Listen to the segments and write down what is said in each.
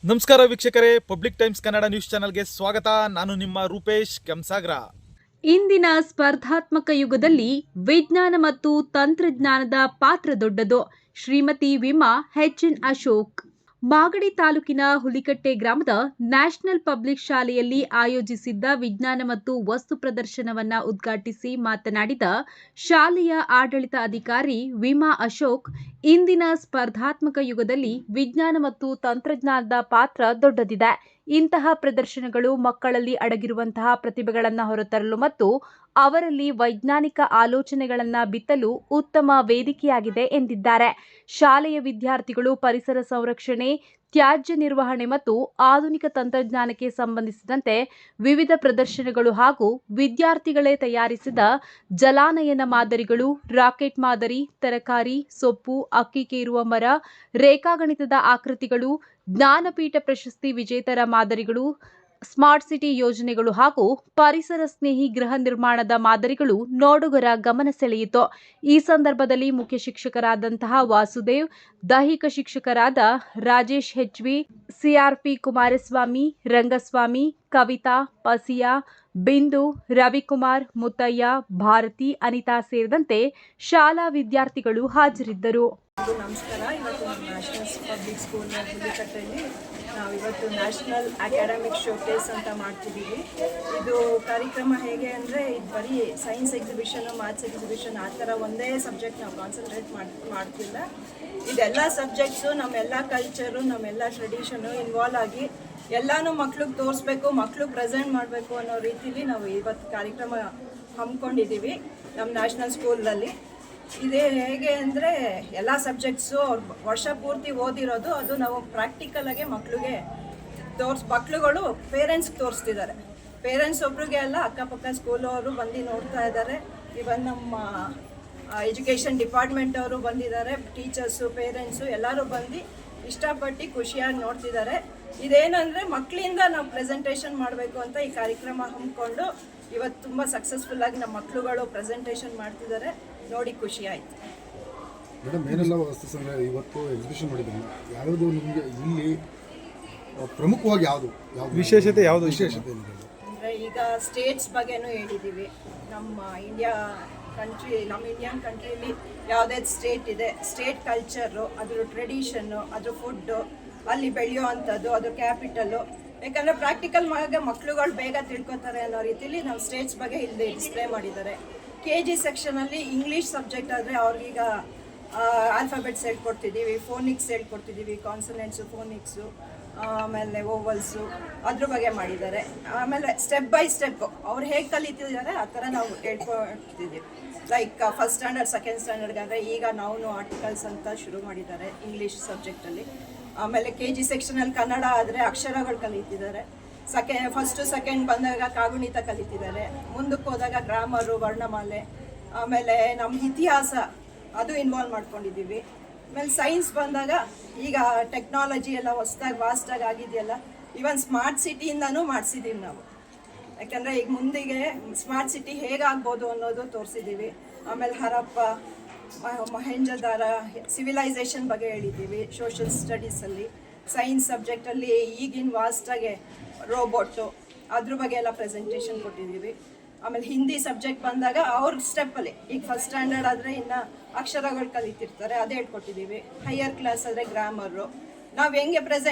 ನಮಸ್ಕಾರ ವೀಕ್ಷಕರೇ, public times Kannada news ಚಾನೆಲ್ಗೆ ಸ್ವಾಗತ. ನಾನು ನಿಮ್ಮ ರೂಪೇಶ್ ಕೆಂಸಾಗ್ರ. ಇಂದಿನ ಸ್ಪರ್ಧಾತ್ಮಕ ಯುಗದಲ್ಲಿ ವಿಜ್ಞಾನ ಮತ್ತು ತಂತ್ರಜ್ಞಾನದ ಪಾತ್ರ ದೊಡ್ಡದು. ಶ್ರೀಮತಿ ವಿಮಾ ಎಚ್.ಎನ್. ಅಶೋಕ್. ಮಾಗಡಿ ತಾಲೂಕಿನ ಹುಲಿಕಟ್ಟೆ ಗ್ರಾಮದ ನ್ಯಾಷನಲ್ ಪಬ್ಲಿಕ್ ಶಾಲೆಯಲ್ಲಿ ಆಯೋಜಿಸಿದ್ದ ವಿಜ್ಞಾನ ಮತ್ತು ವಸ್ತು ಪ್ರದರ್ಶನವನ್ನು ಉದ್ಘಾಟಿಸಿ ಮಾತನಾಡಿದ ಶಾಲೆಯ ಆಡಳಿತ ಅಧಿಕಾರಿ ವಿಮಾ ಅಶೋಕ್, ಇಂದಿನ ಸ್ಪರ್ಧಾತ್ಮಕ ಯುಗದಲ್ಲಿ ವಿಜ್ಞಾನ ಮತ್ತು ತಂತ್ರಜ್ಞಾನದ ಪಾತ್ರ ದೊಡ್ಡದಿದೆ. ಇಂತಹ ಪ್ರದರ್ಶನಗಳು ಮಕ್ಕಳಲ್ಲಿ ಅಡಗಿರುವಂತಹ ಪ್ರತಿಭೆಗಳನ್ನು ಹೊರತರಲು ಮತ್ತು ಅವರಲ್ಲಿ ವೈಜ್ಞಾನಿಕ ಆಲೋಚನೆಗಳನ್ನು ಬಿತ್ತಲು ಉತ್ತಮ ವೇದಿಕೆಯಾಗಿದೆ ಎಂದಿದ್ದಾರೆ. ಶಾಲೆಯ ವಿದ್ಯಾರ್ಥಿಗಳು ಪರಿಸರ ಸಂರಕ್ಷಣೆ, ತ್ಯಾಜ್ಯ ನಿರ್ವಹಣೆ ಮತ್ತು ಆಧುನಿಕ ತಂತ್ರಜ್ಞಾನಕ್ಕೆ ಸಂಬಂಧಿಸಿದಂತೆ ವಿವಿಧ ಪ್ರದರ್ಶನಗಳು ಹಾಗೂ ವಿದ್ಯಾರ್ಥಿಗಳೇ ತಯಾರಿಸಿದ ಜಲಾನಯನ ಮಾದರಿಗಳು, ರಾಕೆಟ್ ಮಾದರಿ, ತರಕಾರಿ, ಸೊಪ್ಪು, ಅಕ್ಕಿ ಕೇರುವ ಮರ, ರೇಖಾಗಣಿತದ ಆಕೃತಿಗಳು, ಜ್ಞಾನಪೀಠ ಪ್ರಶಸ್ತಿ ವಿಜೇತರ ಮಾದರಿಗಳು, ಸ್ಮಾರ್ಟ್ ಸಿಟಿ ಯೋಜನೆಗಳು ಹಾಗೂ ಪರಿಸರ ಸ್ನೇಹಿ ಗೃಹ ನಿರ್ಮಾಣದ ಮಾದರಿಗಳು ನೋಡುಗರ ಗಮನ ಸೆಳೆಯಿತು. ಈ ಸಂದರ್ಭದಲ್ಲಿ ಮುಖ್ಯ ಶಿಕ್ಷಕರಾದಂತಹ ವಾಸುದೇವ್, ದೈಹಿಕ ಶಿಕ್ಷಕರಾದ ರಾಜೇಶ್ ಹೆಚ್ವಿ, ಸಿಆರ್ಪಿ ಕುಮಾರಸ್ವಾಮಿ, ರಂಗಸ್ವಾಮಿ, ಕವಿತಾ, ಪಸಿಯಾ, ಬಿಂದು, ರವಿಕುಮಾರ್, ಮುತ್ತಯ್ಯ, ಭಾರತಿ, ಅನಿತಾ ಸೇರಿದಂತೆ ಶಾಲಾ ವಿದ್ಯಾರ್ಥಿಗಳು ಹಾಜರಿದ್ದರು. ನಮಸ್ಕಾರ. ಇವತ್ತು ನ್ಯಾಷನಲ್ ಪಬ್ಲಿಕ್ ಸ್ಕೂಲ್ ಹುಲಿಕಟ್ಟೆಯಲ್ಲಿ ನಾವು ಇವತ್ತು ನ್ಯಾಷನಲ್ ಅಕಾಡೆಮಿಕ್ ಶೋಕೇಸ್ ಅಂತ ಮಾಡ್ತಿದ್ದೀವಿ. ಇದು ಕಾರ್ಯಕ್ರಮ ಹೇಗೆ ಅಂದರೆ, ಇದು ಬರೀ ಸೈನ್ಸ್ ಎಕ್ಸಿಬಿಷನು, ಮ್ಯಾಥ್ಸ್ ಎಕ್ಸಿಬಿಷನ್ ಆ ಥರ ಒಂದೇ ಸಬ್ಜೆಕ್ಟ್ ನಾವು ಕಾನ್ಸಂಟ್ರೇಟ್ ಮಾಡ್ತಿಲ್ಲ. ಇದೆಲ್ಲ ಸಬ್ಜೆಕ್ಟ್ಸು, ನಮ್ಮೆಲ್ಲ ಕಲ್ಚರು, ನಮ್ಮೆಲ್ಲ ಟ್ರೆಡಿಷನು ಇನ್ವಾಲ್ವ್ ಆಗಿ ಎಲ್ಲನೂ ಮಕ್ಳಿಗೆ ತೋರಿಸ್ಬೇಕು, ಮಕ್ಕಳು ಪ್ರೆಸೆಂಟ್ ಮಾಡಬೇಕು ಅನ್ನೋ ರೀತಿಲಿ ನಾವು ಇವತ್ತು ಕಾರ್ಯಕ್ರಮ ಹಮ್ಮಿಕೊಂಡಿದ್ದೀವಿ ನಮ್ಮ ನ್ಯಾಷನಲ್ ಸ್ಕೂಲಲ್ಲಿ. ಇದೇ ಹೇಗೆ ಅಂದರೆ, ಎಲ್ಲ ಸಬ್ಜೆಕ್ಟ್ಸು ಅವ್ರು ವರ್ಷ ಪೂರ್ತಿ ಓದಿರೋದು ಅದು ನಾವು ಪ್ರಾಕ್ಟಿಕಲಾಗೆ ಮಕ್ಕಳುಗಳು ಪೇರೆಂಟ್ಸ್ಗೆ ತೋರಿಸ್ತಿದ್ದಾರೆ. ಪೇರೆಂಟ್ಸ್ ಒಬ್ರಿಗೆ ಅಲ್ಲ, ಅಕ್ಕಪಕ್ಕ ಸ್ಕೂಲವರು ಬಂದು ನೋಡ್ತಾ ಇದ್ದಾರೆ. ಇವನ್ ನಮ್ಮ ಎಜುಕೇಷನ್ ಡಿಪಾರ್ಟ್ಮೆಂಟ್ ಅವರು ಬಂದಿದ್ದಾರೆ, ಟೀಚರ್ಸು, ಪೇರೆಂಟ್ಸು ಎಲ್ಲರೂ ಬಂದು ಇಷ್ಟಪಟ್ಟು ಖುಷಿಯಾಗಿ ನೋಡ್ತಿದ್ದಾರೆ. ಇದೇನಂದರೆ, ಮಕ್ಕಳಿಂದ ನಾವು ಪ್ರೆಸೆಂಟೇಷನ್ ಮಾಡಬೇಕು ಅಂತ ಈ ಕಾರ್ಯಕ್ರಮ ಹಮ್ಮಿಕೊಂಡು ಇವತ್ತು ತುಂಬ ಸಕ್ಸಸ್ಫುಲ್ಲಾಗಿ ನಮ್ಮ ಮಕ್ಕಳುಗಳು ಪ್ರೆಸೆಂಟೇಷನ್ ಮಾಡ್ತಿದ್ದಾರೆ. ನೋಡಿ ಖುಷಿ ಆಯಿತು. ಮೇಡಮ್, ಏನೆಲ್ಲ ವಸ್ತು ಸಂಗ್ರಹ ಇವತ್ತು ಎಕ್ಸಿಬಿಷನ್ ಮಾಡಿದ್ದೀವಿ, ಯಾವುದು ನಿಮಗೆ ಇಲ್ಲಿ ಪ್ರಮುಖವಾಗಿ ಯಾವುದು ವಿಶೇಷತೆ ಏನಿದೆ ಅಂದರೆ, ಈಗ ಸ್ಟೇಟ್ಸ್ ಬಗ್ಗೆನೂ ಹೇಳಿದ್ದೀವಿ. ನಮ್ಮ ಇಂಡಿಯನ್ ಕಂಟ್ರಿಯಲ್ಲಿ ಯಾವುದೇ ಸ್ಟೇಟ್ ಇದೆ, ಸ್ಟೇಟ್ ಕಲ್ಚರು, ಅದ್ರ ಟ್ರೆಡಿಷನ್ನು, ಅದ್ರ ಫುಡ್ಡು, ಅಲ್ಲಿ ಬೆಳೆಯೋ ಅಂಥದ್ದು, ಅದ್ರ ಕ್ಯಾಪಿಟಲು. ಯಾಕಂದರೆ ಪ್ರಾಕ್ಟಿಕಲ್ ಮಕ್ಕಳುಗಳು ಬೇಗ ತಿಳ್ಕೊತಾರೆ ಅನ್ನೋ ರೀತಿಲಿ ನಾವು ಸ್ಟೇಟ್ಸ್ ಬಗ್ಗೆ ಇಲ್ಲಿ ಡಿಸ್ಪ್ಲೇ ಮಾಡಿದ್ದಾರೆ. KG ಸೆಕ್ಷನಲ್ಲಿ ಇಂಗ್ಲೀಷ್ ಸಬ್ಜೆಕ್ಟ್ ಆದರೆ ಅವ್ರಿಗೀಗ ಆಲ್ಫಾಬೆಟ್ಸ್ ಹೇಳ್ಕೊಡ್ತಿದ್ದೀವಿ, ಫೋನಿಕ್ಸ್ ಹೇಳ್ಕೊಡ್ತಿದ್ದೀವಿ, ಕಾನ್ಸನೆಂಟ್ಸು, ಫೋನಿಕ್ಸು, ಆಮೇಲೆ ಓವಲ್ಸು, ಅದ್ರ ಬಗ್ಗೆ ಮಾಡಿದ್ದಾರೆ. ಆಮೇಲೆ ಸ್ಟೆಪ್ ಬೈ ಸ್ಟೆಪ್ ಅವ್ರು ಹೇಗೆ ಕಲಿತಿದ್ದಾರೆ ಆ ಥರ ನಾವು ಹೇಳ್ಕೊಡ್ತಿದ್ದೀವಿ. ಲೈಕ್ ಫಸ್ಟ್ ಸ್ಟ್ಯಾಂಡರ್ಡ್, ಸೆಕೆಂಡ್ ಸ್ಟ್ಯಾಂಡರ್ಡ್ಗಾದರೆ ಈಗ ನಾವು ಆರ್ಟಿಕಲ್ಸ್ ಅಂತ ಶುರು ಮಾಡಿದ್ದಾರೆ ಇಂಗ್ಲೀಷ್ ಸಬ್ಜೆಕ್ಟಲ್ಲಿ. ಆಮೇಲೆ KG ಸೆಕ್ಷನಲ್ಲಿ ಕನ್ನಡ ಆದರೆ ಅಕ್ಷರಗಳು ಕಲಿತಿದ್ದಾರೆ. ಫಸ್ಟು ಸೆಕೆಂಡ್ ಬಂದಾಗ ಕಾಗುಣಿತ ಕಲಿತಿದ್ದಾರೆ. ಮುಂದಕ್ಕೆ ಹೋದಾಗ ಗ್ರಾಮರು, ವರ್ಣಮಾಲೆ, ಆಮೇಲೆ ನಮ್ಮ ಇತಿಹಾಸ ಅದು ಇನ್ವಾಲ್ವ್ ಮಾಡ್ಕೊಂಡಿದ್ದೀವಿ. ಆಮೇಲೆ ಸೈನ್ಸ್ ಬಂದಾಗ ಈಗ ಟೆಕ್ನಾಲಜಿ ಎಲ್ಲ ವಾಸ್ಟಾಗಿ ಆಗಿದೆಯಲ್ಲ, ಈವನ್ ಸ್ಮಾರ್ಟ್ ಸಿಟಿಯಿಂದನೂ ಮಾಡಿಸಿದ್ದೀವಿ ನಾವು. ಯಾಕಂದರೆ ಈಗ ಮುಂದಿಗೆ ಸ್ಮಾರ್ಟ್ ಸಿಟಿ ಹೇಗಾಗ್ಬೋದು ಅನ್ನೋದು ತೋರಿಸಿದ್ದೀವಿ. ಆಮೇಲೆ ಹರಪ್ಪ, ಮೊಹೆಂಜದಾರ, ಸಿವಿಲೈಸೇಷನ್ ಬಗ್ಗೆ ಹೇಳಿದ್ದೀವಿ ಸೋಷಿಯಲ್ ಸ್ಟಡೀಸಲ್ಲಿ. ಸೈನ್ಸ್ ಸಬ್ಜೆಕ್ಟಲ್ಲಿ ಈಗಿನ ವಾಸ್ಟಾಗೆ ರೋಬೋಟು, ಅದ್ರ ಬಗ್ಗೆ ಎಲ್ಲ ಪ್ರೆಸೆಂಟೇಷನ್ ಕೊಟ್ಟಿದ್ದೀವಿ. ಆಮೇಲೆ ಹಿಂದಿ ಸಬ್ಜೆಕ್ಟ್ ಬಂದಾಗ ಅವ್ರ ಸ್ಟೆಪ್ಪಲ್ಲಿ, ಈಗ ಫಸ್ಟ್ ಸ್ಟ್ಯಾಂಡರ್ಡ್ ಆದರೆ ಇನ್ನು ಅಕ್ಷರಗಳು ಕಲಿತಿರ್ತಾರೆ, ಅದೇ ಹೇಳ್ಕೊಟ್ಟಿದ್ದೀವಿ. ಹೈಯರ್ ಕ್ಲಾಸ್ ಆದರೆ ಗ್ರಾಮರು, ನಾವು ಹೆಂಗೆ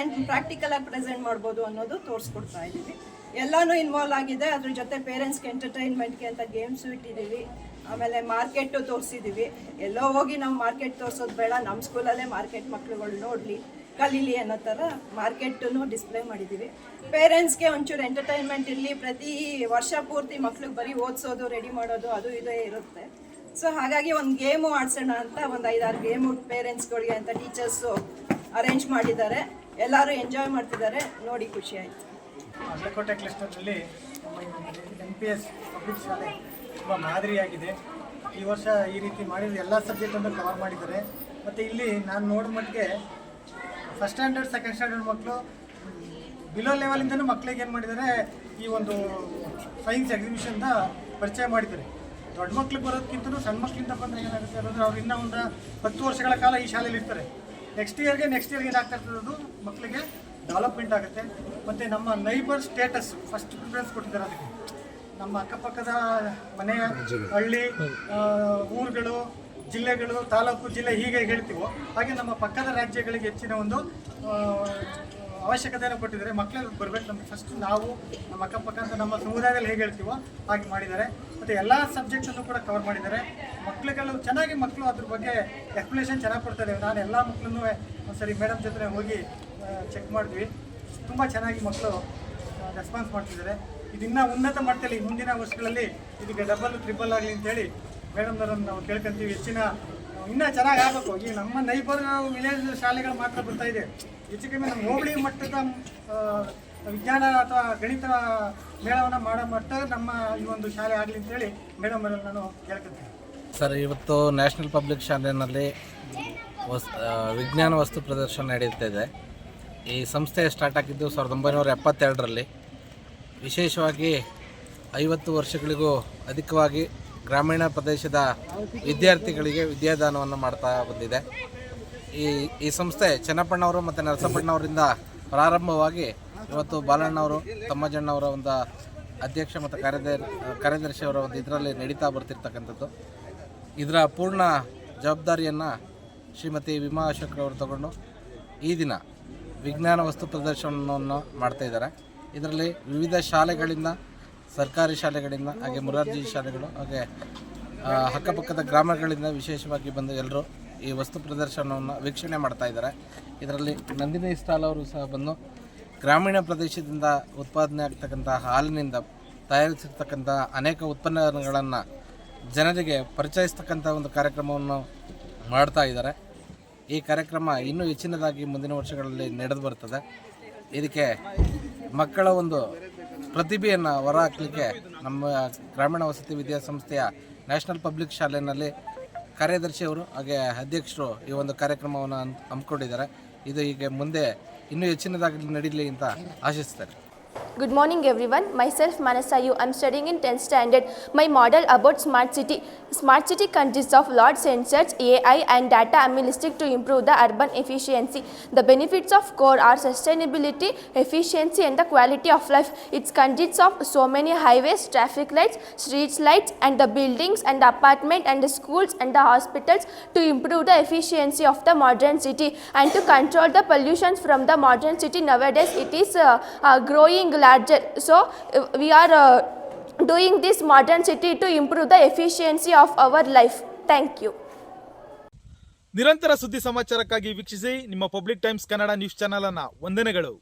ಪ್ರಾಕ್ಟಿಕಲಾಗಿ ಪ್ರೆಸೆಂಟ್ ಮಾಡ್ಬೋದು ಅನ್ನೋದು ತೋರಿಸ್ಕೊಡ್ತಾ ಇದ್ದೀವಿ. ಎಲ್ಲನೂ ಇನ್ವಾಲ್ವ್ ಆಗಿದೆ. ಅದ್ರ ಜೊತೆ ಪೇರೆಂಟ್ಸ್ಗೆ ಎಂಟರ್ಟೈನ್ಮೆಂಟ್ಗೆ ಅಂತ ಗೇಮ್ಸು ಇಟ್ಟಿದ್ದೀವಿ. ಆಮೇಲೆ ಮಾರ್ಕೆಟು ತೋರಿಸಿದ್ದೀವಿ. ಎಲ್ಲೋ ಹೋಗಿ ನಾವು ಮಾರ್ಕೆಟ್ ತೋರಿಸೋದು ಬೇಡ, ನಮ್ಮ ಸ್ಕೂಲಲ್ಲೇ ಮಾರ್ಕೆಟ್ ಮಕ್ಕಳುಗಳು ನೋಡಲಿ, ಕಲೀಲಿ ಅನ್ನೋ ಥರ ಮಾರ್ಕೆಟನ್ನು ಡಿಸ್ಪ್ಲೇ ಮಾಡಿದ್ದೀವಿ. ಪೇರೆಂಟ್ಸ್ಗೆ ಒಂಚೂರು ಎಂಟರ್ಟೈನ್ಮೆಂಟ್ ಇರಲಿ. ಪ್ರತಿ ವರ್ಷ ಪೂರ್ತಿ ಮಕ್ಳಿಗೆ ಬರೀ ಓದಿಸೋದು, ರೆಡಿ ಮಾಡೋದು ಅದು ಇದೇ ಇರುತ್ತೆ. ಸೊ ಹಾಗಾಗಿ ಒಂದು ಗೇಮು ಆಡ್ಸೋಣ ಅಂತ ಒಂದು 5-6 ಗೇಮು ಪೇರೆಂಟ್ಸ್ಗಳಿಗೆ ಅಂತ ಟೀಚರ್ಸು ಅರೇಂಜ್ ಮಾಡಿದ್ದಾರೆ. ಎಲ್ಲರೂ ಎಂಜಾಯ್ ಮಾಡ್ತಿದ್ದಾರೆ. ನೋಡಿ ಖುಷಿ ಆಯಿತು. ಅಗ್ಲಕೋಟೆ ಕ್ಲಸ್ಟರ್ನಲ್ಲಿ NPS ಪಬ್ಲಿಕ್ ಶಾಲೆ ತುಂಬ ಮಾದರಿಯಾಗಿದೆ. ಈ ವರ್ಷ ಈ ರೀತಿ ಮಾಡಿದ ಎಲ್ಲ ಸಬ್ಜೆಕ್ಟನ್ನು ಕವರ್ ಮಾಡಿದ್ದಾರೆ. ಮತ್ತು ಇಲ್ಲಿ ನಾನು ನೋಡಿದ ಮಟ್ಟಿಗೆ ಫಸ್ಟ್ ಸ್ಟ್ಯಾಂಡರ್ಡ್, ಸೆಕೆಂಡ್ ಸ್ಟ್ಯಾಂಡರ್ಡ್ ಮಕ್ಕಳು ಬಿಲೋ ಲೆವೆಲಿಂದನೂ ಮಕ್ಕಳಿಗೆ ಏನು ಮಾಡಿದ್ದಾರೆ, ಈ ಒಂದು ಸೈನ್ಸ್ ಎಕ್ಸಿಬಿಷನ್ದ ಪರಿಚಯ ಮಾಡಿದ್ದಾರೆ. ದೊಡ್ಡ ಮಕ್ಳಿಗೆ ಬರೋದಕ್ಕಿಂತಲೂ ಸಣ್ಣ ಮಕ್ಕಳಿಂದ ಬಂದರೆ ಏನಾಗುತ್ತೆ ಅನ್ನೋದು, ಅವ್ರು ಇನ್ನೂ ಒಂದು 10 ವರ್ಷಗಳ ಕಾಲ ಈ ಶಾಲೆಯಲ್ಲಿ ಇರ್ತಾರೆ. ನೆಕ್ಸ್ಟ್ ಇಯರ್ಗೆ ಏನಾಗ್ತಾ ಇರ್ತದೆ, ಮಕ್ಕಳಿಗೆ ಡೆವಲಪ್ಮೆಂಟ್ ಆಗುತ್ತೆ. ಮತ್ತು ನಮ್ಮ ನೈಬರ್ ಸ್ಟೇಟಸ್ ಫಸ್ಟ್ ಪ್ರಿಫರೆನ್ಸ್ ಕೊಟ್ಟಿದ್ದಾರೆ ಅದಕ್ಕೆ. ನಮ್ಮ ಅಕ್ಕಪಕ್ಕದ ಮನೆ, ಹಳ್ಳಿ, ಊರುಗಳು, ಜಿಲ್ಲೆಗಳು, ತಾಲೂಕು, ಜಿಲ್ಲೆ ಹೀಗೆ ಹೇಳ್ತೀವೋ ಹಾಗೆ ನಮ್ಮ ಪಕ್ಕದ ರಾಜ್ಯಗಳಿಗೆ ಹೆಚ್ಚಿನ ಒಂದು ಅವಶ್ಯಕತೆಯನ್ನು ಕೊಟ್ಟಿದ್ದಾರೆ. ಮಕ್ಕಳು ಬರಬೇಕು ನಮಗೆ ಫಸ್ಟ್, ನಾವು ನಮ್ಮ ಅಕ್ಕಪಕ್ಕ ಅಂತ ನಮ್ಮ ಸಮುದಾಯದಲ್ಲಿ ಹೇಗೆ ಹೇಳ್ತೀವೋ ಹಾಗೆ ಮಾಡಿದ್ದಾರೆ. ಮತ್ತು ಎಲ್ಲ ಸಬ್ಜೆಕ್ಟನ್ನು ಕೂಡ ಕವರ್ ಮಾಡಿದ್ದಾರೆ. ಮಕ್ಕಳುಗಳು ಚೆನ್ನಾಗಿ ಮಕ್ಕಳು ಅದ್ರ ಬಗ್ಗೆ ಎಕ್ಸ್ಪ್ಲನೇಷನ್ ಚೆನ್ನಾಗಿ ಕೊಡ್ತಾರೆ. ನಾನು ಎಲ್ಲ ಮಕ್ಕಳನ್ನೂ ಒಂದ್ಸರಿ ಮೇಡಮ್ ಜೊತೆ ಹೋಗಿ ಚೆಕ್ ಮಾಡಿದ್ವಿ. ತುಂಬ ಚೆನ್ನಾಗಿ ಮಕ್ಕಳು ರೆಸ್ಪಾನ್ಸ್ ಮಾಡ್ತಿದ್ದಾರೆ. ಇದನ್ನು ಉನ್ನತ ಮಟ್ಟದಲ್ಲಿ ಮುಂದಿನ ವರ್ಷಗಳಲ್ಲಿ ಇದಕ್ಕೆ ಡಬಲ್ ಟ್ರಿಬಲ್ ಆಗಲಿ ಅಂತೇಳಿ ಮೇಡಮ್ನವರನ್ನು ನಾವು ಕೇಳ್ಕೊಂತೀವಿ. ಹೆಚ್ಚಿನ ಇನ್ನೂ ಚೆನ್ನಾಗಿ ಆಗಬೇಕು. ಈ ನಮ್ಮ ನೈಬರ್ ವಿಲೇಜ್ ಶಾಲೆಗಳು ಮಾತ್ರ ಬರ್ತಾ ಇದೆ. ಹೆಚ್ಚು ಕಮ್ಮಿ ನಮ್ಮ ಹೋಬಳಿ ಮಟ್ಟದ ವಿಜ್ಞಾನ ಅಥವಾ ಗಣಿತ ಮೇಳವನ್ನು ಮಾಡೋ ಮಟ್ಟ ನಮ್ಮ ಈ ಒಂದು ಶಾಲೆ ಆಗಲಿ ಅಂತೇಳಿ ಮೇಡಮ್ನವರಲ್ಲಿ ನಾನು ಕೇಳ್ಕೊತೀನಿ. ಸರ್, ಇವತ್ತು ನ್ಯಾಷನಲ್ ಪಬ್ಲಿಕ್ ಶಾಲೆಯಲ್ಲಿ ವಿಜ್ಞಾನ ವಸ್ತು ಪ್ರದರ್ಶನ ನಡೀತಾ ಇದೆ. ಈ ಸಂಸ್ಥೆ ಸ್ಟಾರ್ಟ್ ಆಗಿದ್ದು 1972ರಲ್ಲಿ. ವಿಶೇಷವಾಗಿ 50 ವರ್ಷಗಳಿಗೂ ಅಧಿಕವಾಗಿ ಗ್ರಾಮೀಣ ಪ್ರದೇಶದ ವಿದ್ಯಾರ್ಥಿಗಳಿಗೆ ವಿದ್ಯಾದಾನವನ್ನು ಮಾಡ್ತಾ ಬಂದಿದೆ. ಈ ಸಂಸ್ಥೆ ಚೆನ್ನಪ್ಪಣ್ಣವರು ಮತ್ತು ನರಸಪ್ಪಣ್ಣವರಿಂದ ಪ್ರಾರಂಭವಾಗಿ ಇವತ್ತು ಬಾಲಣ್ಣವರು, ತಮ್ಮಜ್ಜಣ್ಣವರ ಒಂದು ಅಧ್ಯಕ್ಷ ಮತ್ತು ಕಾರ್ಯದರ್ಶಿಯವರ ಒಂದು ಇದರಲ್ಲಿ ನಡೀತಾ ಬರ್ತಿರ್ತಕ್ಕಂಥದ್ದು. ಇದರ ಪೂರ್ಣ ಜವಾಬ್ದಾರಿಯನ್ನು ಶ್ರೀಮತಿ ವಿಮಾ ಅಶೋಕ್ರವರು ತಗೊಂಡು ಈ ದಿನ ವಿಜ್ಞಾನ ವಸ್ತು ಪ್ರದರ್ಶನವನ್ನು ಮಾಡ್ತಾಯಿದ್ದಾರೆ. ಇದರಲ್ಲಿ ವಿವಿಧ ಶಾಲೆಗಳಿಂದ, ಸರ್ಕಾರಿ ಶಾಲೆಗಳಿಂದ, ಹಾಗೆ ಮೊರಾರ್ಜಿ ಶಾಲೆಗಳು, ಹಾಗೆ ಅಕ್ಕಪಕ್ಕದ ಗ್ರಾಮಗಳಿಂದ ವಿಶೇಷವಾಗಿ ಬಂದು ಎಲ್ಲರೂ ಈ ವಸ್ತು ಪ್ರದರ್ಶನವನ್ನು ವೀಕ್ಷಣೆ ಮಾಡ್ತಾ ಇದ್ದಾರೆ. ಇದರಲ್ಲಿ ನಂದಿನಿ ಸ್ಟಾಲ್ ಅವರು ಸಹ ಬಂದು ಗ್ರಾಮೀಣ ಪ್ರದೇಶದಿಂದ ಉತ್ಪಾದನೆ ಆಗ್ತಕ್ಕಂಥ ಹಾಲಿನಿಂದ ತಯಾರಿಸಿರ್ತಕ್ಕಂಥ ಅನೇಕ ಉತ್ಪನ್ನಗಳನ್ನು ಜನರಿಗೆ ಪರಿಚಯಿಸ್ತಕ್ಕಂಥ ಒಂದು ಕಾರ್ಯಕ್ರಮವನ್ನು ಮಾಡ್ತಾ ಇದ್ದಾರೆ. ಈ ಕಾರ್ಯಕ್ರಮ ಇನ್ನೂ ಹೆಚ್ಚಿನದಾಗಿ ಮುಂದಿನ ವರ್ಷಗಳಲ್ಲಿ ನಡೆದು ಬರ್ತದೆ. ಇದಕ್ಕೆ ಮಕ್ಕಳ ಒಂದು ಪ್ರತಿಭೆಯನ್ನು ಹೊರಹಾಕಲಿಕ್ಕೆ ನಮ್ಮ ಗ್ರಾಮೀಣ ವಸತಿ ವಿದ್ಯಾಸಂಸ್ಥೆಯ ನ್ಯಾಷನಲ್ ಪಬ್ಲಿಕ್ ಶಾಲೆಯಲ್ಲಿ ಕಾರ್ಯದರ್ಶಿಯವರು ಹಾಗೆ ಅಧ್ಯಕ್ಷರು ಈ ಒಂದು ಕಾರ್ಯಕ್ರಮವನ್ನು ಹಮ್ಮಿಕೊಂಡಿದ್ದಾರೆ. ಇದು ಹೀಗೆ ಮುಂದೆ ಇನ್ನೂ ಹೆಚ್ಚಿನದಾಗಿ ನಡೀಲಿ ಅಂತ ಆಶಿಸ್ತಾರೆ. Good morning everyone. Myself Manasayu. I am studying in 10th standard. My model about smart city. Smart city consists of lot sensors, AI and data analytics to improve the urban efficiency. The benefits of core are sustainability, efficiency and the quality of life. It consists of so many highways, traffic lights, street lights and the buildings and the apartment and the schools and the hospitals to improve the efficiency of the modern city and to control the pollutions from the modern city. Nowadays it is growing larger, so we are doing this modern city to improve the efficiency of our life. Thank you. ನಿರಂತರ ಸುದ್ದಿ ಸಮಾಚಾರಕ್ಕಾಗಿ ವೀಕ್ಷಿಸಿ ನಿಮ್ಮ public times Kannada news channel ಅನ್ನು. ವಂದನೆಗಳು.